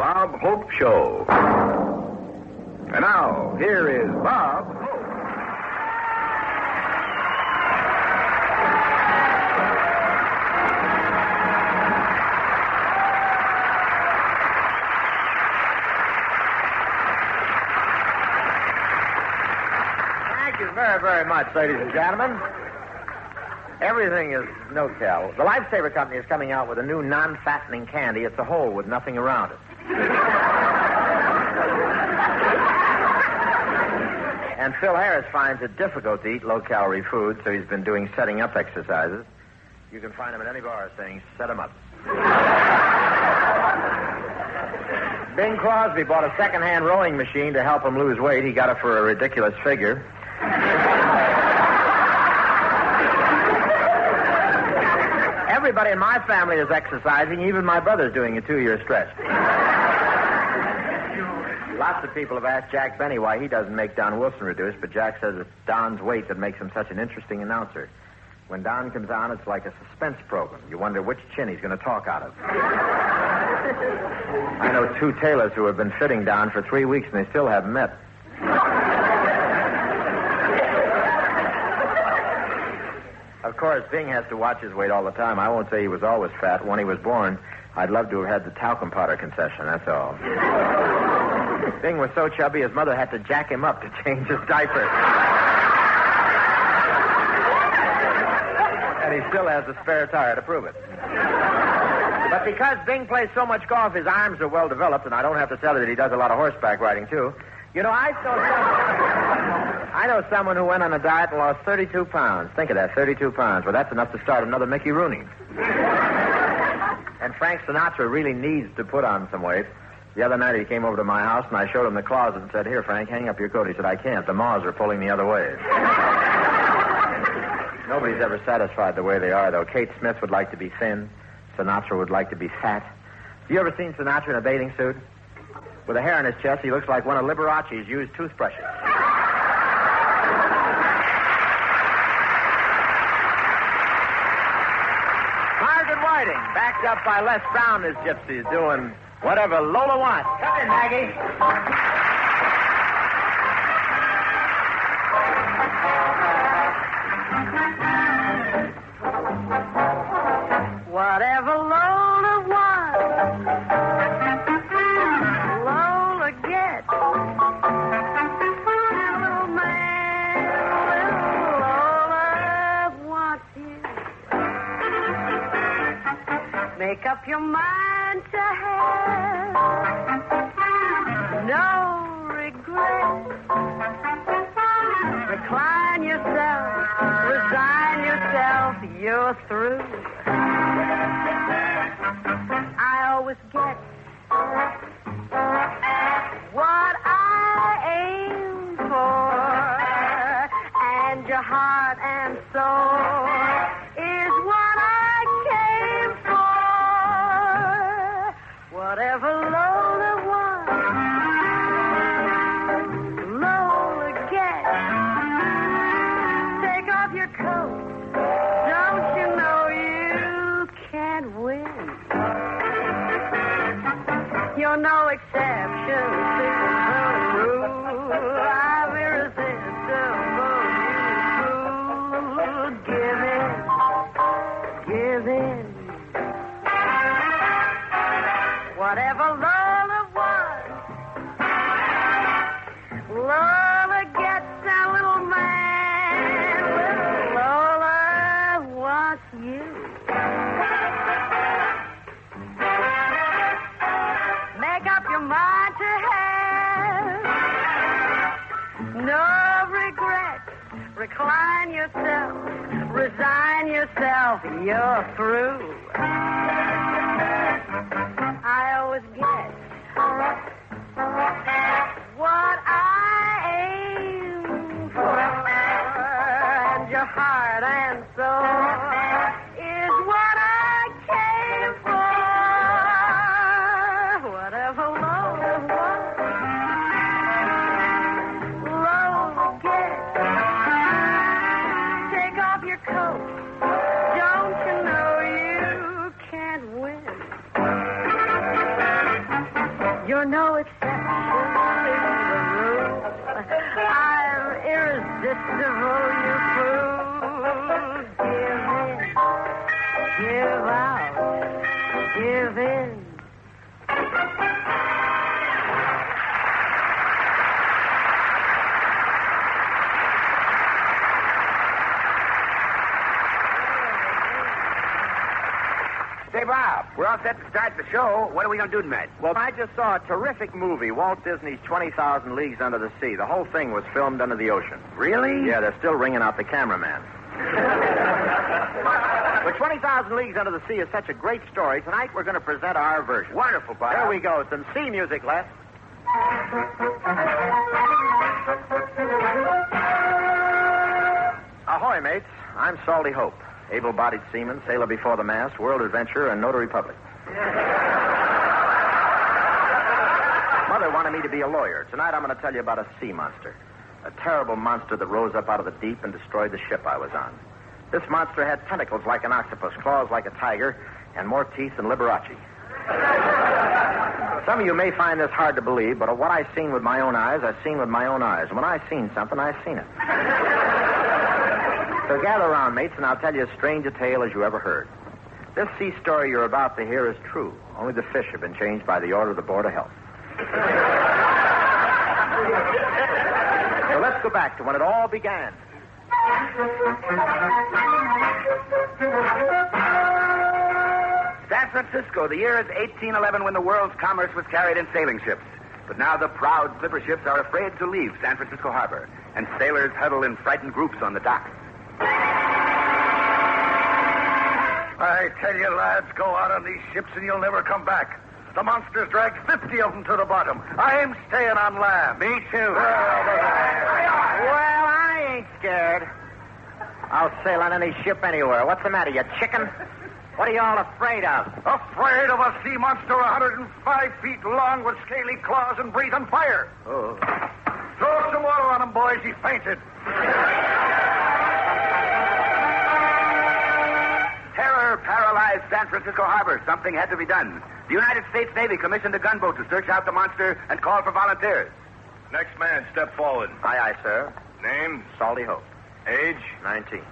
Bob Hope Show. And now, here is Bob Hope. Thank you very, very much, ladies and gentlemen. Everything is no-tell. The Lifesaver Company is coming out with a new non-fattening candy. It's a hole with nothing around it. And Phil Harris finds it difficult to eat low-calorie food, so he's been doing setting-up exercises. You can find him at any bar saying, set him up. Bing Crosby bought a second-hand rowing machine to help him lose weight. He got it for a ridiculous figure. Everybody in my family is exercising. Even my brother's doing a 2-year stretch. Lots of people have asked Jack Benny why he doesn't make Don Wilson reduce, but Jack says it's Don's weight that makes him such an interesting announcer. When Don comes on, it's like a suspense program. You wonder which chin he's going to talk out of. I know 2 tailors who have been fitting Don for 3 weeks, and they still haven't met. Of course, Bing has to watch his weight all the time. I won't say he was always fat. When he was born, I'd love to have had the talcum powder concession, that's all. Bing was so chubby, his mother had to jack him up to change his diaper. And he still has a spare tire to prove it. But because Bing plays so much golf, his arms are well developed, and I don't have to tell you that he does a lot of horseback riding, too. You know, I know someone who went on a diet and lost 32 pounds. Think of that, 32 pounds. Well, that's enough to start another Mickey Rooney. And Frank Sinatra really needs to put on some weight. The other night he came over to my house, and I showed him the closet and said, here, Frank, hang up your coat. He said, I can't. The moths are pulling the other way. Nobody's ever satisfied the way they are, though. Kate Smith would like to be thin. Sinatra would like to be fat. Have you ever seen Sinatra in a bathing suit? With a hair on his chest, he looks like one of Liberace's used toothbrushes. Margaret Whiting, backed up by Les Brown as gypsies, doing whatever Lola wants. Come in, Maggie. Whatever Lola wants, Lola gets. Little man, Lola wants you. Make up your mind to have no regret. Recline yourself, resign yourself, you're through. I always get what I aim for, and your heart and soul is what I came for. Whatever Lola wants, Lola gets. Take off your coat. Don't you know you can't win? You're no exception to the rule. I'm irresistible. You give in, give in. Whatever Lola wants, Lola gets a little man. Little Lola wants you. Make up your mind to have no regrets. Recline yourself, resign yourself, you're through. I always get what I aim for, and your heart and soul is what I came for. Whatever Lola wants, Lola gets. Take off your coat. Don't you know you You're no exception to the rule. I'm irresistible, you fool. Give in, give out, give in. Say, Bob, we're all set to start the show. What are we going to do tonight? Well, I just saw a terrific movie, Walt Disney's 20,000 Leagues Under the Sea. The whole thing was filmed under the ocean. Really? Yeah, they're still ringing out the cameraman. But 20,000 Leagues Under the Sea is such a great story. Tonight we're going to present our version. Wonderful, Bob. There we go. Some sea music, Les. Ahoy, mates. I'm Salty Hope. Able-bodied seaman, sailor before the mast, world adventurer, and notary public. Mother wanted me to be a lawyer. Tonight I'm going to tell you about a sea monster. A terrible monster that rose up out of the deep and destroyed the ship I was on. This monster had tentacles like an octopus, claws like a tiger, and more teeth than Liberace. Some of you may find this hard to believe, but what I've seen with my own eyes, I've seen with my own eyes. And when I've seen something, I've seen it. So gather around, mates, and I'll tell you as strange a tale as you ever heard. This sea story you're about to hear is true. Only the fish have been changed by the order of the Board of Health. So let's go back to when it all began. San Francisco, the year is 1811 when the world's commerce was carried in sailing ships. But now the proud clipper ships are afraid to leave San Francisco Harbor, and sailors huddle in frightened groups on the dock. I tell you, lads, go out on these ships and you'll never come back. The monsters dragged 50 of them to the bottom. I'm staying on land. Me too. Well, I ain't scared. I'll sail on any ship anywhere. What's the matter, you chicken? What are you all afraid of? Afraid of a sea monster 105 feet long with scaly claws and breathing fire. Oh. Throw some water on him, boys. He fainted. Terror paralyzed San Francisco Harbor. Something had to be done. The United States Navy commissioned a gunboat to search out the monster and call for volunteers. Next man, step forward. Aye, aye, sir. Name? Salty Hope. Age? 19.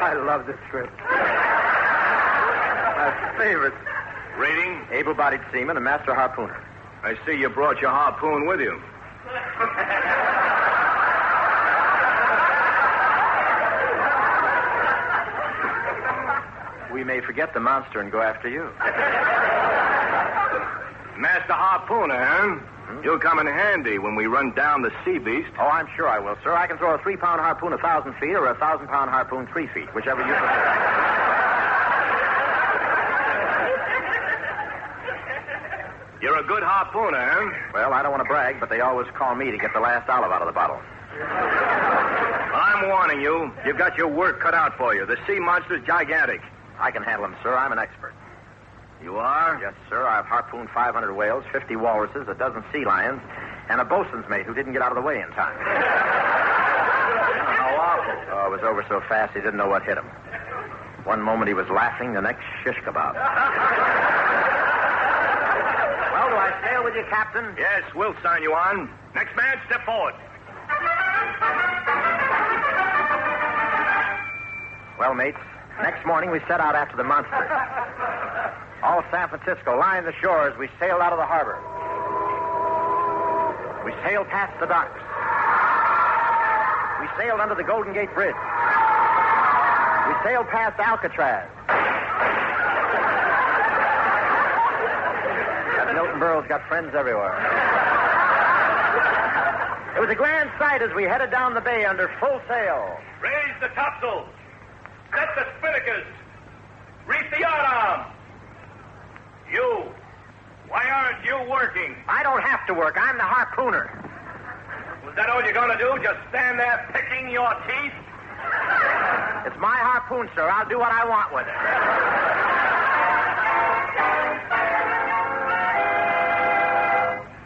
I love this trip. My favorite. Rating? Able-bodied seaman and master harpooner. I see you brought your harpoon with you. We may forget the monster and go after you. Master harpooner, huh? You'll come in handy when we run down the sea beast. Oh, I'm sure I will, sir. I can throw a 3-pound harpoon 1,000 feet or a 1,000-pound harpoon 3 feet, whichever you prefer. You're a good harpooner, huh? Well, I don't want to brag, but they always call me to get the last olive out of the bottle. I'm warning you. You've got your work cut out for you. The sea monster's gigantic. I can handle him, sir. I'm an expert. You are? Yes, sir. I've harpooned 500 whales, 50 walruses, a dozen sea lions, and a bosun's mate who didn't get out of the way in time. How awful. Oh, it was over so fast he didn't know what hit him. One moment he was laughing, the next shish kebab. Well, do I sail with you, Captain? Yes, we'll sign you on. Next man, step forward. Well, mates, next morning we set out after the monster. All San Francisco lined the shores. We sailed out of the harbor. We sailed past the docks. We sailed under the Golden Gate Bridge. We sailed past Alcatraz. That Milton Berle's got friends everywhere. It was a grand sight as we headed down the bay under full sail. Raise the topsails. Set the spinnakers. Reef the yardarm. You. Why aren't you working? I don't have to work. I'm the harpooner. Was that all you're going to do? Just stand there picking your teeth? It's my harpoon, sir. I'll do what I want with it.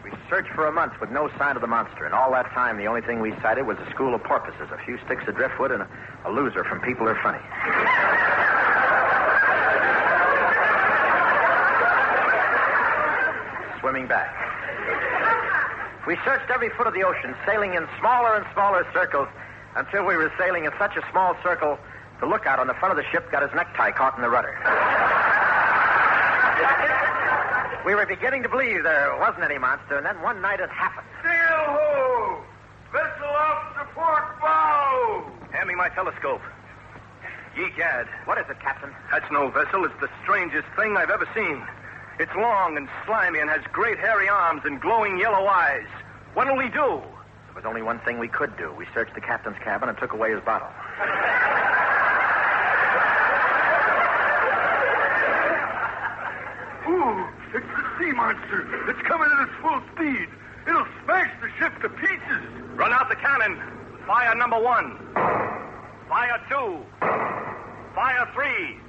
We searched for a month with no sign of the monster, and all that time the only thing we sighted was a school of porpoises, a few sticks of driftwood, and a loser from People Are Funny. coming back. We searched every foot of the ocean, sailing in smaller and smaller circles until we were sailing in such a small circle, the lookout on the front of the ship got his necktie caught in the rudder. We were beginning to believe there wasn't any monster, and then one night it happened. Sail ho! Vessel off the port bow! Hand me my telescope. Ye gad. What is it, Captain? That's no vessel. It's the strangest thing I've ever seen. It's long and slimy and has great hairy arms and glowing yellow eyes. What'll we do? There was only one thing we could do. We searched the captain's cabin and took away his bottle. Ooh, it's the sea monster. It's coming at its full speed. It'll smash the ship to pieces. Run out the cannon. Fire number 1. Fire 2. Fire 3.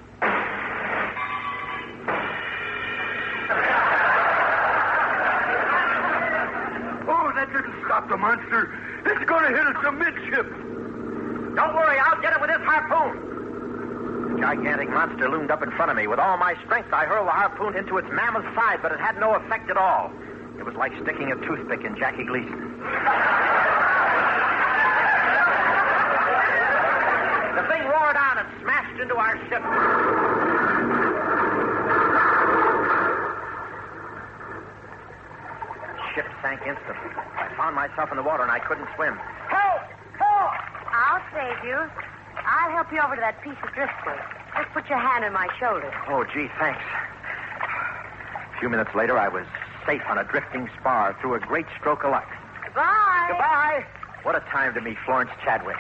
Oh, that didn't stop the monster. It's going to hit us amidship. Don't worry, I'll get it with this harpoon. The gigantic monster loomed up in front of me. With all my strength, I hurled the harpoon into its mammoth side, but it had no effect at all. It was like sticking a toothpick in Jackie Gleason. The thing roared on and smashed into our ship. The ship sank instantly. I found myself in the water and I couldn't swim. Help! Help! I'll save you. I'll help you over to that piece of driftwood. Just put your hand on my shoulder. Oh, gee, thanks. A few minutes later, I was safe on a drifting spar through a great stroke of luck. Goodbye. Goodbye. What a time to meet Florence Chadwick.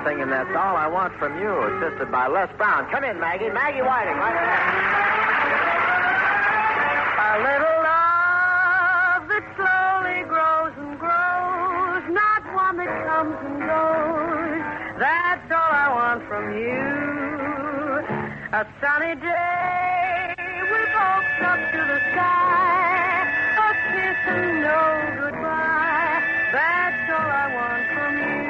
Singing That's All I Want From You, assisted by Les Brown. Come in, Maggie. Maggie Whiting. Right A little love that slowly grows and grows, not one that comes and goes. That's all I want from you. A sunny day, we both up to the sky, a kiss and no goodbye. That's all I want from you.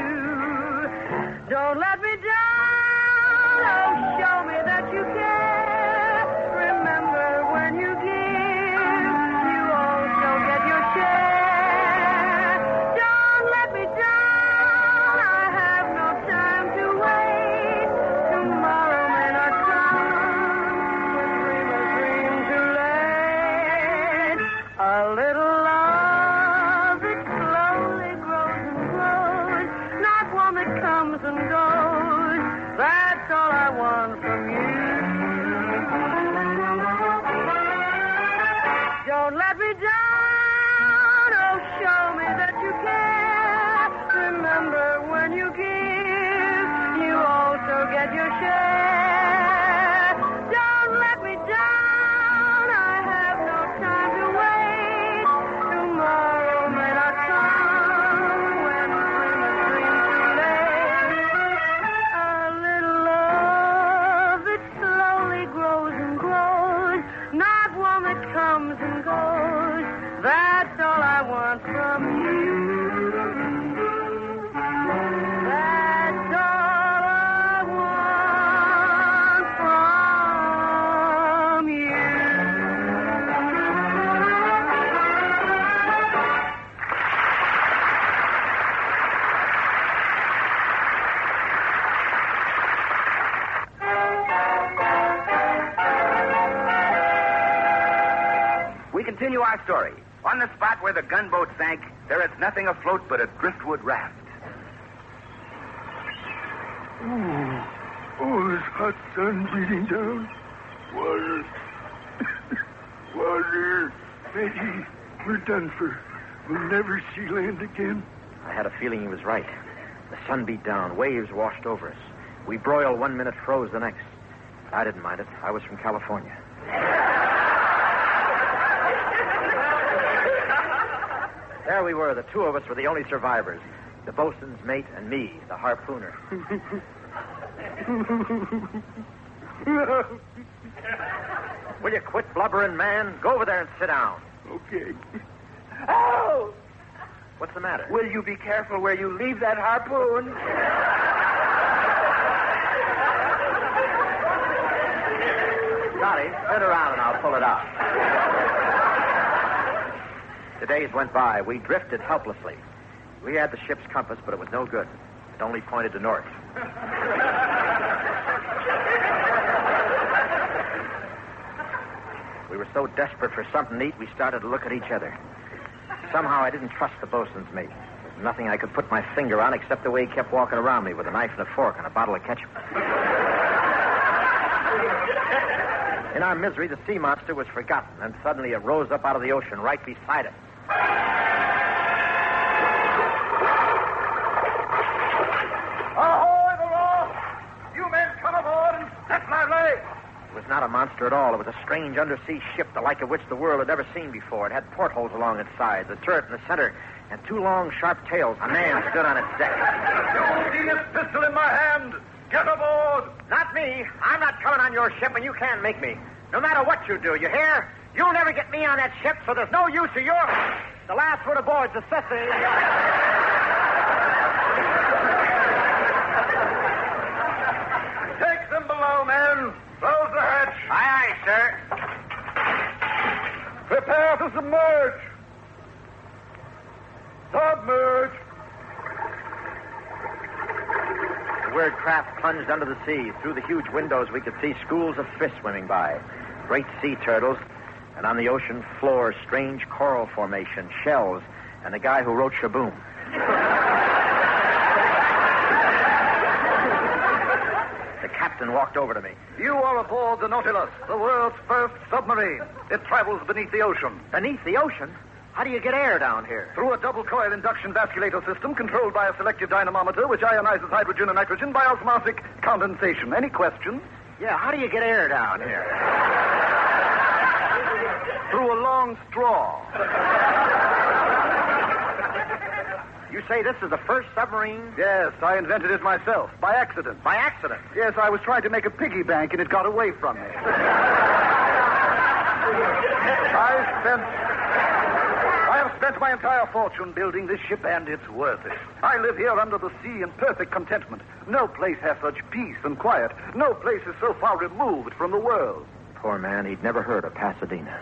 Don't let me down, oh, show me that you care. Remember when you give, you also get your share. Don't let me down, I have no time to wait. Tomorrow may not come, dream a dream too late. A little love that slowly grows and grows, not one that comes and goes. That's all I want from you. Don't let me down, oh, show me that you care. Remember when you give, you also get your share. Don't let me down, I have no time to wait. Tomorrow may not come when dream a dream too late. A little love that slowly grows and grows, not one that comes and goes. That's all I want from you. That's all I want from you. We continue our story. On the spot where the gunboat sank, there is nothing afloat but a driftwood raft. Oh, this hot sun beating down. Water. Water. Maggie, we're done for. We'll never see land again. I had a feeling he was right. The sun beat down. Waves washed over us. We broiled 1 minute, froze the next. I didn't mind it. I was from California. There we were. The two of us were the only survivors. The bosun's mate and me, the harpooner. Will you quit blubbering, man? Go over there and sit down. Okay. Oh! What's the matter? Will you be careful where you leave that harpoon? Scotty, turn around and I'll pull it out. The days went by. We drifted helplessly. We had the ship's compass, but it was no good. It only pointed to north. We were so desperate for something to eat, we started to look at each other. Somehow I didn't trust the bosun's mate. There was nothing I could put my finger on except the way he kept walking around me with a knife and a fork and a bottle of ketchup. In our misery, the sea monster was forgotten, and suddenly it rose up out of the ocean right beside us. Ahoy, the roll! You men come aboard and set lively! It was not a monster at all. It was a strange undersea ship, the like of which the world had never seen before. It had portholes along its sides, a turret in the center, and two long, sharp tails. A man stood on its deck. You see this pistol in my hand? Get aboard! Not me. I'm not coming on your ship, and you can't make me. No matter what you do, you hear? You'll never get me on that ship, so there's no use of your... The last word aboard is necessity. Take them below, men. Close the hatch. Aye, aye, sir. Prepare to submerge. Submerge. The weird craft plunged under the sea. Through the huge windows, we could see schools of fish swimming by. Great sea turtles, and on the ocean floor, strange coral formation, shells, and the guy who wrote Shaboom. The captain walked over to me. You are aboard the Nautilus, the world's first submarine. It travels beneath the ocean. Beneath the ocean? How do you get air down here? Through a double-coil induction vasculator system controlled by a selective dynamometer which ionizes hydrogen and nitrogen by osmotic condensation. Any questions? Yeah, how do you get air down here? Through a long straw. You say this is the first submarine? Yes, I invented it myself, by accident. By accident? Yes, I was trying to make a piggy bank and it got away from me. I have spent my entire fortune building this ship, and it's worth it. I live here under the sea in perfect contentment. No place has such peace and quiet. No place is so far removed from the world. Poor man, he'd never heard of Pasadena.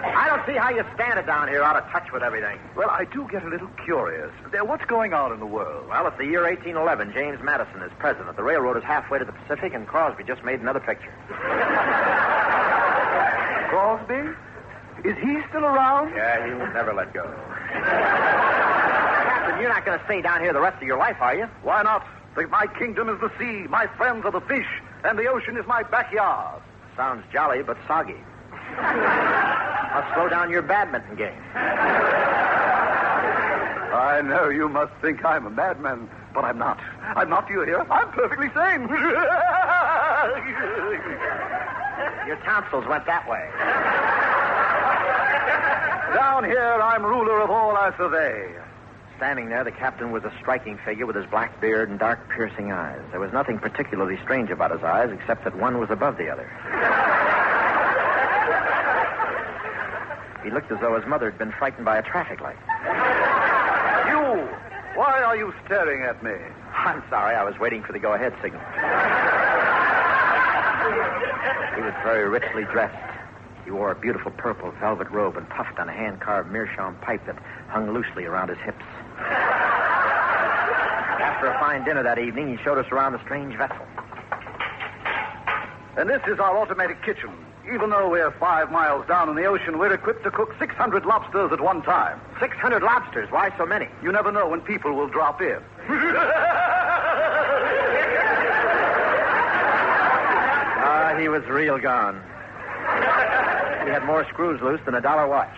I don't see how you stand it down here out of touch with everything. Well, I do get a little curious. What's going on in the world? Well, it's the year 1811. James Madison is president. The railroad is halfway to the Pacific, and Crosby just made another picture. Crosby? Is he still around? Yeah, he will never let go. Captain, you're not going to stay down here the rest of your life, are you? Why not? My kingdom is the sea, my friends are the fish, and the ocean is my backyard. Sounds jolly, but soggy. I'll slow down your badminton game. I know you must think I'm a madman, but I'm not. I'm not, do you hear? I'm perfectly sane. Your tonsils went that way. Down here, I'm ruler of all I survey. Standing there, the captain was a striking figure with his black beard and dark, piercing eyes. There was nothing particularly strange about his eyes, except that one was above the other. He looked as though his mother had been frightened by a traffic light. You! Why are you staring at me? I'm sorry, I was waiting for the go-ahead signal. He was very richly dressed. He wore a beautiful purple velvet robe and puffed on a hand-carved meerschaum pipe that hung loosely around his hips. After a fine dinner that evening, he showed us around the strange vessel. And this is our automatic kitchen. Even though we're 5 miles down in the ocean, we're equipped to cook 600 lobsters at one time. 600 lobsters? Why so many? You never know when people will drop in. He was real gone. He had more screws loose than a dollar watch.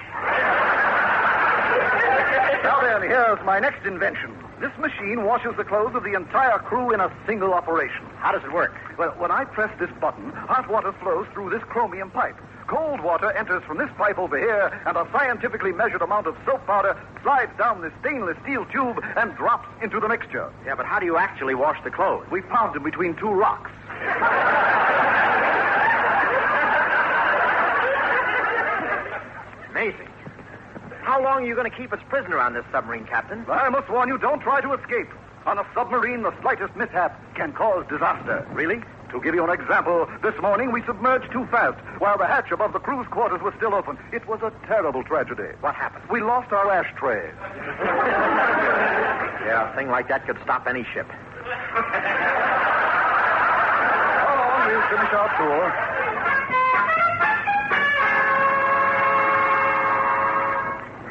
Now then, here's my next invention. This machine washes the clothes of the entire crew in a single operation. How does it work? Well, when I press this button, hot water flows through this chromium pipe. Cold water enters from this pipe over here, and a scientifically measured amount of soap powder slides down this stainless steel tube and drops into the mixture. Yeah, but how do you actually wash the clothes? We pound them between 2 rocks. Amazing. How long are you going to keep us prisoner on this submarine, Captain? I must warn you, don't try to escape. On a submarine, the slightest mishap can cause disaster. Really? To give you an example, this morning we submerged too fast while the hatch above the crew's quarters was still open. It was a terrible tragedy. What happened? We lost our ashtray. Yeah, a thing like that could stop any ship. Hold on, we'll finish our tour.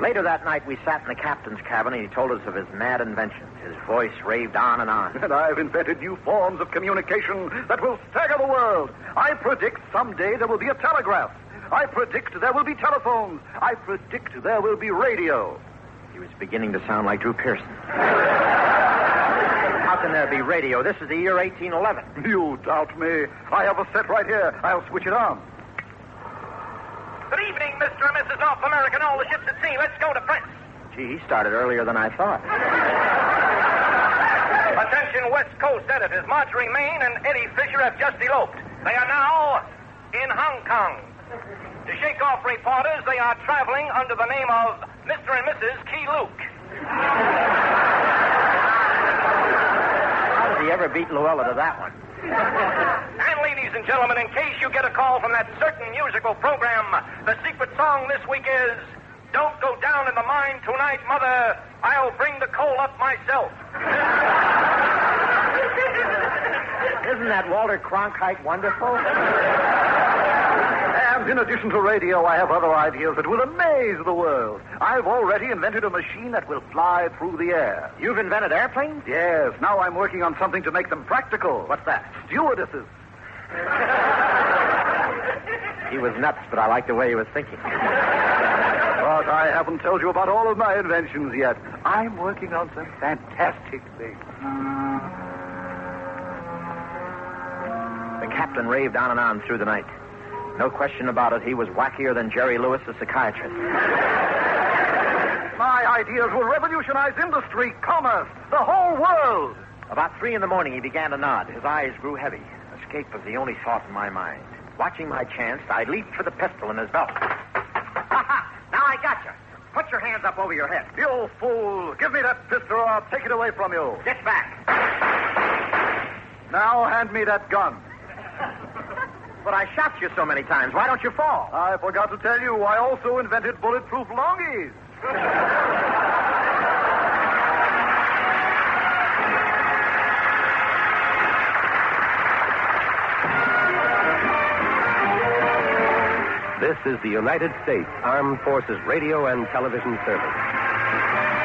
Later that night, we sat in the captain's cabin, and he told us of his mad inventions. His voice raved on and on. And I've invented new forms of communication that will stagger the world. I predict someday there will be a telegraph. I predict there will be telephones. I predict there will be radio. He was beginning to sound like Drew Pearson. How can there be radio? This is the year 1811. You doubt me. I have a set right here. I'll switch it on. Good evening, Mr. and Mrs. North America and all the ships at sea. Let's go to press. Gee, he started earlier than I thought. Attention, West Coast editors. Marjorie Main and Eddie Fisher have just eloped. They are now in Hong Kong. To shake off reporters, they are traveling under the name of Mr. and Mrs. Key Luke. How did he ever beat Luella to that one? And ladies and gentlemen, in case you get a call from that certain musical program, the secret song this week is Don't Go Down in the Mine Tonight, Mother. I'll bring the coal up myself. Isn't that Walter Cronkite wonderful? And in addition to radio, I have other ideas that will amaze the world. I've already invented a machine that will fly through the air. You've invented airplanes? Yes, now I'm working on something to make them practical. What's that? Stewardesses. He was nuts, but I like the way he was thinking. But I haven't told you about all of my inventions yet. I'm working on some fantastic things. The captain raved on and on through the night. No question about it, he was wackier than Jerry Lewis, the psychiatrist. My ideas will revolutionize industry, commerce, the whole world. About 3 a.m, he began to nod. His eyes grew heavy. Escape was the only thought in my mind. Watching my chance, I leaped for the pistol in his belt. Ha! Now I got you. Put your hands up over your head. You fool. Give me that pistol or I'll take it away from you. Get back. Now hand me that gun. But I shot you so many times. Why don't you fall? I forgot to tell you, I also invented bulletproof longies. This is the United States Armed Forces Radio and Television Service.